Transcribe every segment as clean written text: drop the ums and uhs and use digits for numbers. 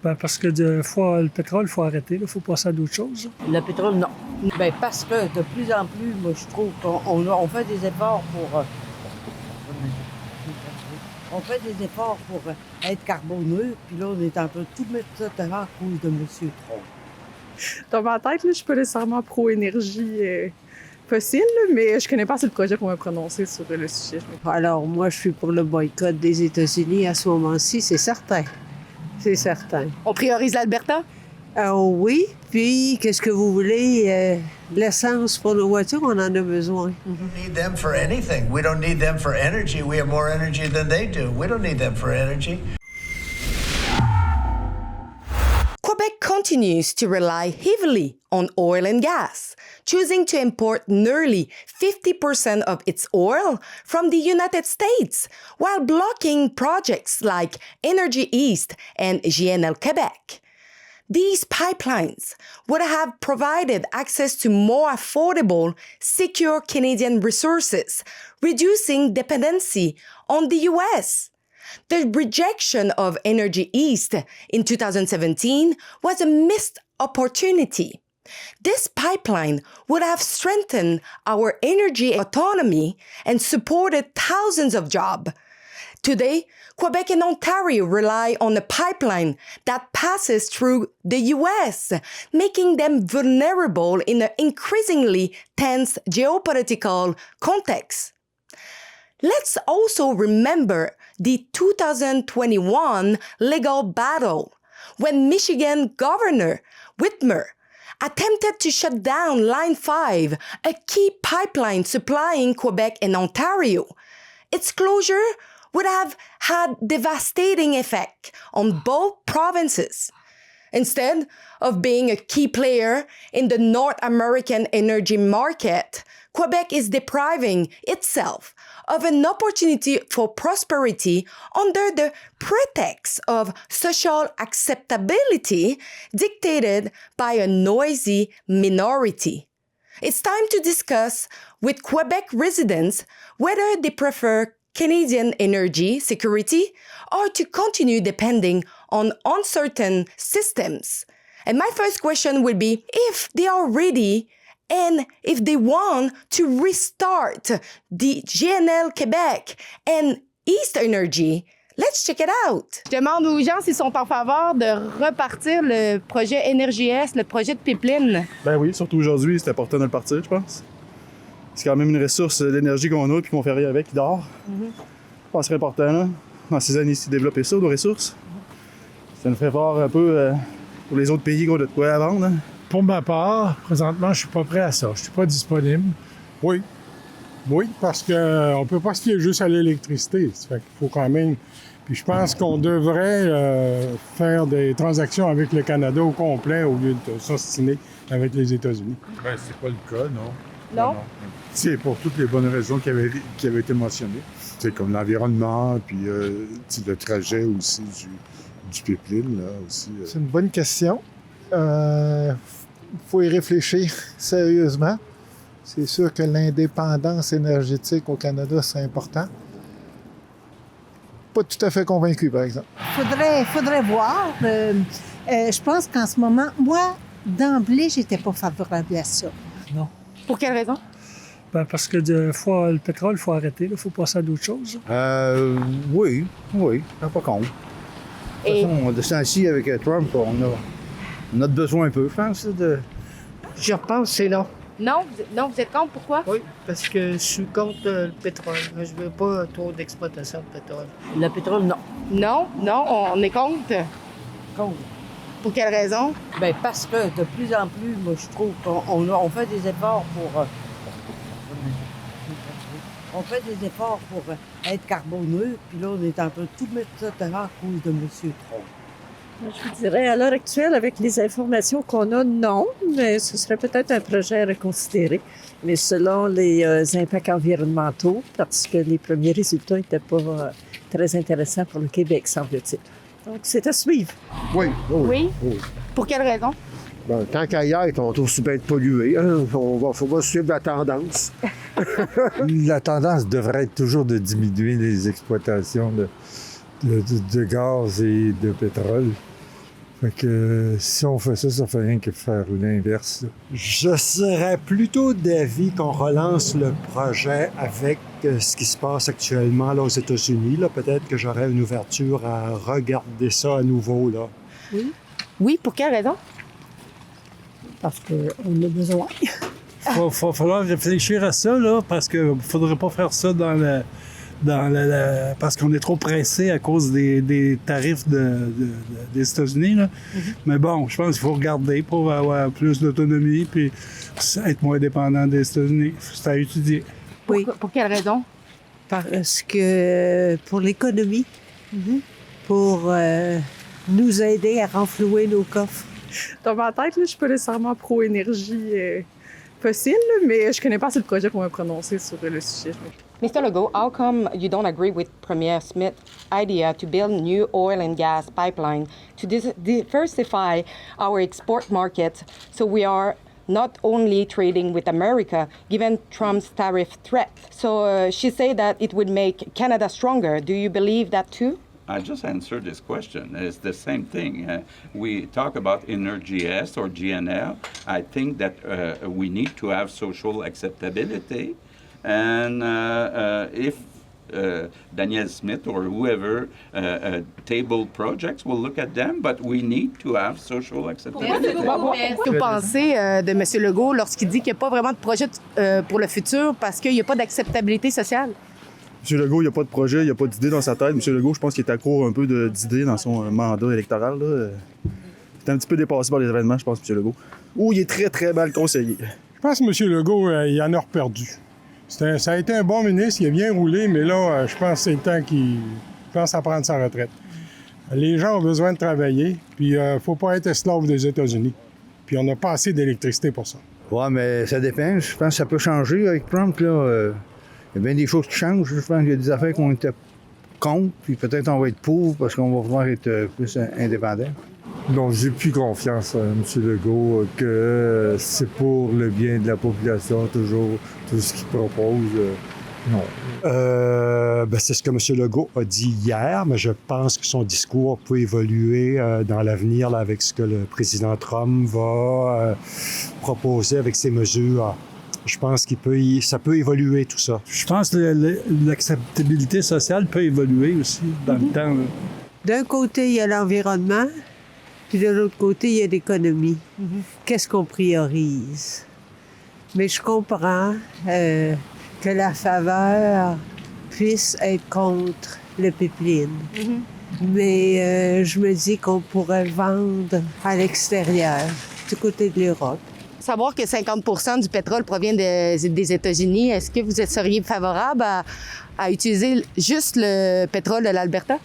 Parce que le pétrole, il faut arrêter, il faut passer à d'autres choses. Le pétrole, non. Ben parce que de plus en plus, moi, je trouve qu'on fait des efforts pour... on fait des efforts pour être carboneux, puis là, on est en train de tout mettre ça dehors à cause de M. Trump. Dans ma tête, là, je ne suis pas nécessairement pro-énergie fossile, mais je connais pas assez de projets pour me prononcer sur le sujet. Alors, moi, je suis pour le boycott des États-Unis à ce moment-ci, c'est certain. C'est certain. On priorise l'Alberta? Oui, puis qu'est-ce que vous voulez? L'essence pour nos voitures, on en a besoin. We don't need them for anything. We don't need them for energy. We have more energy than they do. We don't need them for energy. Quebec continues to rely heavily on oil and gas, choosing to import nearly 50% of its oil from the United States, while blocking projects like Energy East and GNL Quebec. These pipelines would have provided access to more affordable, secure Canadian resources, reducing dependency on the US. The rejection of Energy East in 2017 was a missed opportunity. This pipeline would have strengthened our energy autonomy and supported thousands of jobs. Today, Quebec and Ontario rely on a pipeline that passes through the US, making them vulnerable in an increasingly tense geopolitical context. Let's also remember the 2021 legal battle when Michigan Governor Whitmer attempted to shut down Line 5, a key pipeline supplying Quebec and Ontario. Its closure would have had devastating effect on both provinces. Instead of being a key player in the North American energy market, Quebec is depriving itself of an opportunity for prosperity under the pretext of social acceptability dictated by a noisy minority. It's time to discuss with Quebec residents whether they prefer Canadian energy security or to continue depending on uncertain systems. And my first question would be if they are ready and if they want to restart the GNL Quebec and East Energy. Let's check it out. Je demande aux gens s'ils sont en faveur de repartir le projet Énergie Est, le projet de pipeline. Ben oui, surtout aujourd'hui, c'est important de le partir, je pense. C'est quand même une ressource d'énergie qu'on a et qu'on fait rien avec, qui dort. Je pense que c'est important, là, dans ces années de développer ça, nos ressources. Ça nous ferait voir un peu pour les autres pays qui ont de quoi à vendre. Hein. Pour ma part, présentement, je suis pas prêt à ça. Je suis pas disponible. Oui. Oui, parce qu'on ne peut pas se fier juste à l'électricité. Ça fait qu'il faut quand même... Puis je pense qu'on devrait faire des transactions avec le Canada au complet au lieu de s'ostiner avec les États-Unis. Ben, c'est pas le cas, non. Non? C'est pour toutes les bonnes raisons qui avaient été mentionnées. C'est comme l'environnement, puis le trajet aussi du pipeline, là, aussi. C'est une bonne question. Faut y réfléchir sérieusement. C'est sûr que l'indépendance énergétique au Canada, c'est important. Pas tout à fait convaincu, par exemple. Faudrait voir. Je pense qu'en ce moment, moi, d'emblée, j'étais pas favorable à ça. Non. Pour quelle raison? Parce que le pétrole, il faut arrêter, il faut passer à d'autres choses. Oui, pas con. De toute façon, de ce temps-ci, avec Trump, on a besoin un peu, je pense, de... Je pense que c'est non. Non, vous êtes contre, pourquoi? Oui, parce que je suis contre le pétrole. Je veux pas trop d'exploitation de pétrole. Le pétrole, non. Non, on est contre. Contre. Pour quelle raison? Ben parce que de plus en plus, moi, je trouve qu'on fait des efforts pour... on fait des efforts pour être carboneux, puis là, on est en train de tout mettre ça dehors à cause de M. Trump. Je vous dirais, à l'heure actuelle, avec les informations qu'on a, non, mais ce serait peut-être un projet à reconsidérer. Mais selon les impacts environnementaux, parce que les premiers résultats n'étaient pas très intéressants pour le Québec, semble-t-il. Donc, c'est à suivre. Oui. Pour quelle raison? Bon, tant qu'à y être, on trouve super pollué. Hein? Faut pas suivre la tendance. La tendance devrait être toujours de diminuer les exploitations de gaz et de pétrole. Fait que si on fait ça fait rien que faire l'inverse. Je serais plutôt d'avis qu'on relance le projet avec ce qui se passe actuellement là, aux États-Unis. Là. Peut-être que j'aurais une ouverture à regarder ça à nouveau. Là. Oui. Oui, pour quelle raison? Parce qu'on a besoin. Il va falloir réfléchir à ça, là, parce qu'il ne faudrait pas faire ça parce qu'on est trop pressé à cause des tarifs des États-Unis. Là. Mais bon, je pense qu'il faut regarder pour avoir plus d'autonomie puis être moins dépendant des États-Unis. C'est à étudier. Oui. Pour quelle raison? Parce que pour l'économie, pour nous aider à renflouer nos coffres. Dans ma tête, là, je ne suis pas nécessairement pro-énergie fossile, mais je connais pas assez de projets pour me prononcer sur le sujet. Mr. Legault, how come you don't agree with Premier Smith's idea to build new oil and gas pipeline to diversify our export market so we are not only trading with America, given Trump's tariff threat? So she said that it would make Canada stronger. Do you believe that too? I just answered this question. It's the same thing. We talk about EnergyS or GNL. I think that we need to have social acceptability. And if Daniel Smith or whoever table projects, we'll look at them, but we need to have social acceptability. Qu'est-ce que vous pensez de M. Legault lorsqu'il dit qu'il n'y a pas vraiment de projet pour le futur parce qu'il n'y a pas d'acceptabilité sociale? M. Legault, il n'y a pas de projet, il n'y a pas d'idée dans sa tête. M. Legault, je pense qu'il est à court un peu d'idées dans son mandat électoral. Là. Il est un petit peu dépassé par les événements, je pense, M. Legault. Ou il est très, très mal conseillé. Je pense que M. Legault, il en a reperdu. Ça a été un bon ministre, il a bien roulé, mais là, je pense que c'est le temps qu'il pense à prendre sa retraite. Les gens ont besoin de travailler, puis il ne faut pas être esclave des États-Unis. Puis on n'a pas assez d'électricité pour ça. Ouais, mais ça dépend. Je pense que ça peut changer avec Trump, là. Il y a bien des choses qui changent. Je pense qu'il y a des affaires qu'on était contre, puis peut-être on va être pour parce qu'on va pouvoir être plus indépendant. Non, j'ai plus confiance à M. Legault que c'est pour le bien de la population, toujours, tout ce qu'il propose. Non. C'est ce que M. Legault a dit hier, mais je pense que son discours peut évoluer dans l'avenir là, avec ce que le président Trump va proposer avec ses mesures. Je pense ça peut évoluer tout ça. Je pense que l'acceptabilité sociale peut évoluer aussi dans le temps. Là. D'un côté, il y a l'environnement, puis de l'autre côté, il y a l'économie. Qu'est-ce qu'on priorise? Mais je comprends que la faveur puisse être contre le pipeline. Mais je me dis qu'on pourrait le vendre à l'extérieur, du côté de l'Europe. Savoir que 50% du pétrole provient des États-Unis, est-ce que vous seriez favorable à utiliser juste le pétrole de l'Alberta?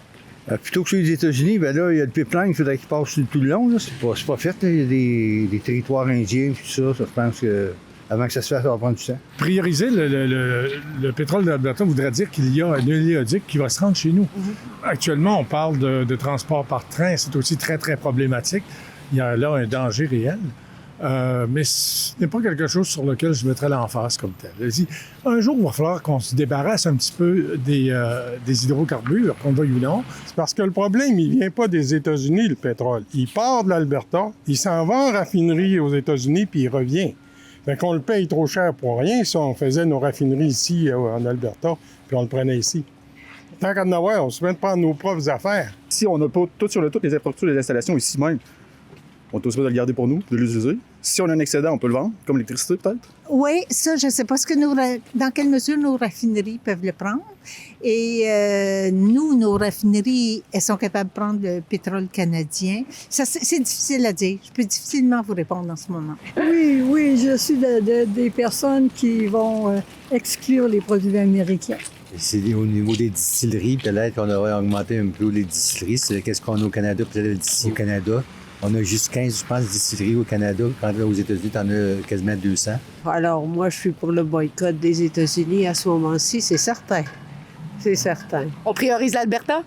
Plutôt que celui des États-Unis, ben là, il y a le pipeline qu'il faudrait qu'il passe tout le long. Là. C'est pas fait. Là. Il y a des territoires indiens et tout ça. Je pense que avant que ça se fasse, ça va prendre du temps. Prioriser le pétrole de l'Alberta voudrait dire qu'il y a un oléoduc qui va se rendre chez nous. Actuellement, on parle de transport par train. C'est aussi très, très problématique. Il y a là un danger réel. Mais ce n'est pas quelque chose sur lequel je mettrais l'emphase comme tel. Un jour, il va falloir qu'on se débarrasse un petit peu des hydrocarbures, qu'on veuille ou non. C'est parce que le problème, il vient pas des États-Unis, le pétrole. Il part de l'Alberta, il s'en va en raffinerie aux États-Unis, puis il revient. Fait qu'on le paye trop cher pour rien si on faisait nos raffineries ici, en Alberta, puis on le prenait ici. Tant qu'à en avoir, on se met de prendre nos propres affaires. Si on n'a pas tout sur le tout, les infrastructures, les installations ici même, on est aussi de le garder pour nous, de l'utiliser. Si on a un excédent, on peut le vendre, comme l'électricité peut-être. Oui, ça, je ne sais pas dans quelle mesure nos raffineries peuvent le prendre. Et nos raffineries, elles sont capables de prendre le pétrole canadien. Ça, c'est difficile à dire. Je peux difficilement vous répondre en ce moment. Oui, je suis des personnes qui vont exclure les produits américains. C'est au niveau des distilleries, peut-être qu'on aurait augmenté un peu les distilleries. Qu'est-ce qu'on a au Canada, peut-être d'ici au Canada. On a juste 15, je pense, distilleries au Canada. Quand aux États-Unis, tu en as quasiment 200. Alors, moi, je suis pour le boycott des États-Unis à ce moment-ci, c'est certain. C'est certain. On priorise l'Alberta?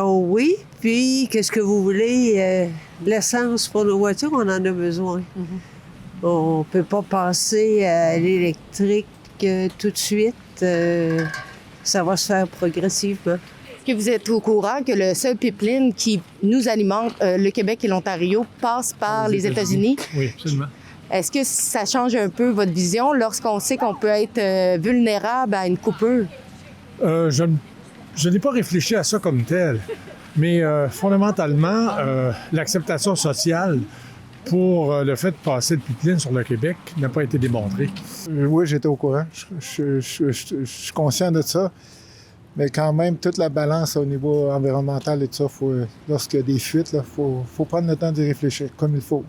Oui. Puis, qu'est-ce que vous voulez? L'essence pour nos voitures, on en a besoin. On ne peut pas passer à l'électrique tout de suite. Ça va se faire progressivement. Est-ce que vous êtes au courant que le seul pipeline qui nous alimente, le Québec et l'Ontario, passe par les États-Unis? Oui, absolument. Est-ce que ça change un peu votre vision lorsqu'on sait qu'on peut être vulnérable à une coupure? Je n'ai pas réfléchi à ça comme tel, mais fondamentalement, l'acceptation sociale pour le fait de passer le pipeline sur le Québec n'a pas été démontrée. Oui, j'étais au courant. Je suis conscient de ça. Mais quand même, toute la balance au niveau environnemental et tout ça, lorsqu'il y a des fuites, il faut prendre le temps d'y réfléchir comme il faut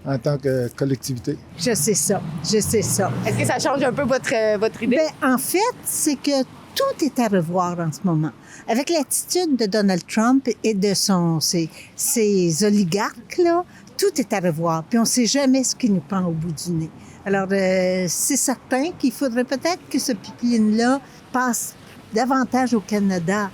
en tant que collectivité. Je sais ça. Est-ce que ça change un peu votre idée? En fait, c'est que tout est à revoir en ce moment. Avec l'attitude de Donald Trump et de ses oligarques, là, tout est à revoir. Puis on ne sait jamais ce qui nous prend au bout du nez. Alors, c'est certain qu'il faudrait peut-être que ce pipeline-là passe davantage au Canada,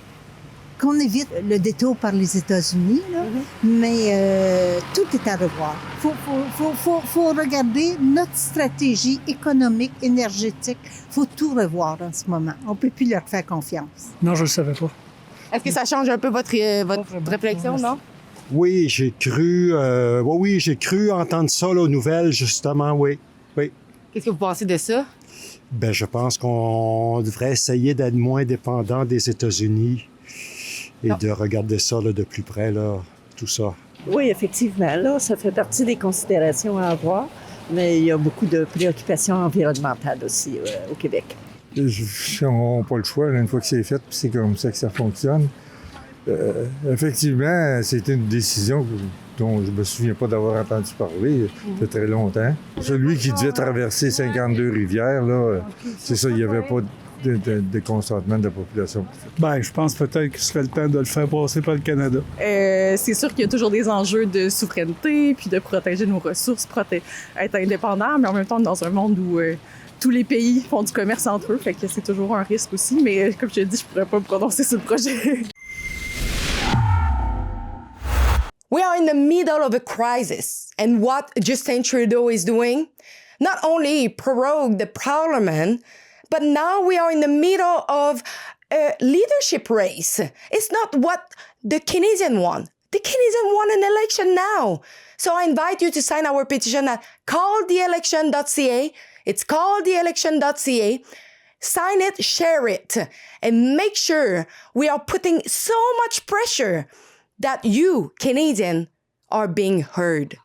qu'on évite le détour par les États-Unis, là. Mais tout est à revoir. Faut regarder notre stratégie économique, énergétique. Faut tout revoir en ce moment. On peut plus leur faire confiance. Non, je le savais pas. Est-ce que ça change un peu votre réflexion, non? Oui, j'ai cru entendre ça là, aux nouvelles, justement, oui. Qu'est-ce que vous pensez de ça? Ben, je pense qu'on devrait essayer d'être moins dépendant des États-Unis et de regarder ça là, de plus près, là, tout ça. Oui, effectivement, là, ça fait partie des considérations à avoir, mais il y a beaucoup de préoccupations environnementales aussi au Québec. On n'a pas le choix, là, une fois que c'est fait, puis c'est comme ça que ça fonctionne. Effectivement, c'était une décision dont je ne me souviens pas d'avoir entendu parler depuis très longtemps. Celui qui devait traverser 52 rivières, là, c'est ça, il n'y avait pas de consentement de la population. Ben, je pense peut-être qu'il serait le temps de le faire passer par le Canada. C'est sûr qu'il y a toujours des enjeux de souveraineté, puis de protéger nos ressources, être indépendant, mais en même temps, dans un monde où tous les pays font du commerce entre eux, fait que c'est toujours un risque aussi. Mais comme je te dis, je pourrais pas me prononcer sur le projet. We are in the middle of a crisis, and what Justin Trudeau is doing, not only prorogue the parliament, but now we are in the middle of a leadership race. It's not what the Canadian want. The Canadian want an election now. So I invite you to sign our petition at calltheelection.ca. It's calltheelection.ca. Sign it, share it, and make sure we are putting so much pressure that you, Canadian, are being heard.